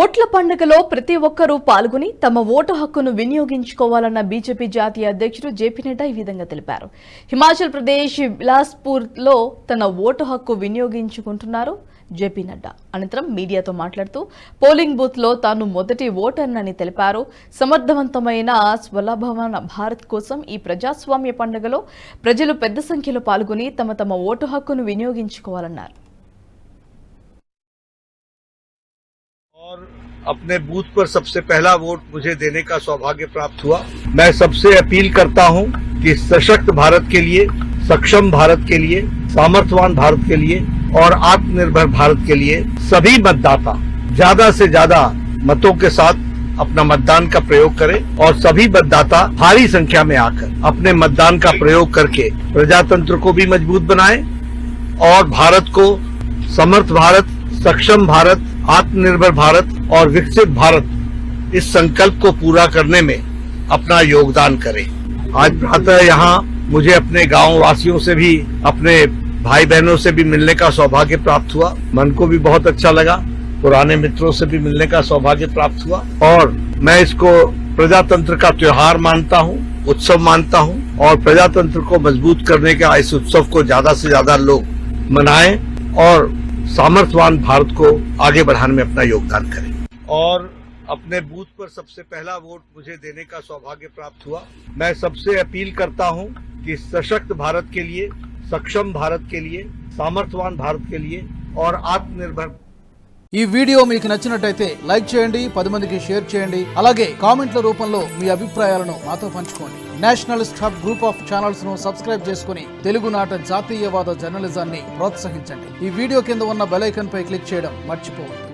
ఓట్ల పండుగలో ప్రతి ఒక్కరూ పాల్గొని తమ ఓటు హక్కును వినియోగించుకోవాలన్న బీజేపీ జాతీయ అధ్యక్షుడు జేపీ నడ్డా ఈ విధంగా తెలిపారు. హిమాచల్ ప్రదేశ్ బిలాస్పూర్లో తన ఓటు హక్కు వినియోగించుకుంటున్నారు జేపీ నడ్డా. అనంతరం మీడియాతో మాట్లాడుతూ పోలింగ్ బూత్ లో తాను మొదటి ఓటర్నని తెలిపారు. సమర్థవంతమైన స్వలాభమైన భారత్ కోసం ఈ ప్రజాస్వామ్య పండుగలో ప్రజలు పెద్ద సంఖ్యలో పాల్గొని తమ ఓటు హక్కును వినియోగించుకోవాలన్నారు. और अपने बूथ पर सबसे पहला वोट मुझे देने का सौभाग्य प्राप्त हुआ। मैं सबसे अपील करता हूं कि सशक्त भारत के लिए, सक्षम भारत के लिए, सामर्थ्यवान भारत के लिए और आत्मनिर्भर भारत के लिए सभी मतदाता ज्यादा से ज्यादा मतों के साथ अपना मतदान का प्रयोग करें और सभी मतदाता भारी संख्या में आकर अपने मतदान का प्रयोग करके प्रजातंत्र को भी मजबूत बनाएं और भारत को समर्थ भारत, सक्षम भारत, आत्मनिर्भर भारत और विकसित भारत इस संकल्प को पूरा करने में अपना योगदान करें। आज प्रातः यहाँ मुझे अपने गांव वासियों से भी, अपने भाई बहनों से भी मिलने का सौभाग्य प्राप्त हुआ। मन को भी बहुत अच्छा लगा। पुराने मित्रों से भी मिलने का सौभाग्य प्राप्त हुआ और मैं इसको प्रजातंत्र का त्योहार मानता हूँ, उत्सव मानता हूँ और प्रजातंत्र को मजबूत करने का इस उत्सव को ज्यादा से ज्यादा लोग मनाएं और सामर्थ्यवान भारत को आगे बढ़ाने में अपना योगदान करें। और अपने बूथ पर सबसे पहला वोट मुझे देने का सौभाग्य प्राप्त हुआ। मैं सबसे अपील करता हूं कि सशक्त भारत के लिए, सक्षम भारत के लिए, सामर्थ्यवान भारत के लिए और आत्मनिर्भर। ఈ వీడియో మీకు నచ్చినట్టయితే లైక్ చేయండి, 10 మందికి షేర్ చేయండి. అలాగే కామెంట్ల రూపంలో మీ అభిప్రాయాలను మాతో పంచుకోండి. Nationalist hub group of channels ను సబ్స్క్రైబ్ చేసుకుని తెలుగునాట జాతీయవాద జర్నలిజాన్ని ప్రోత్సహించండి. ఈ వీడియో కింద ఉన్న బెల్ ఐకాన్ పై క్లిక్ చేయడం మర్చిపోవద్దు.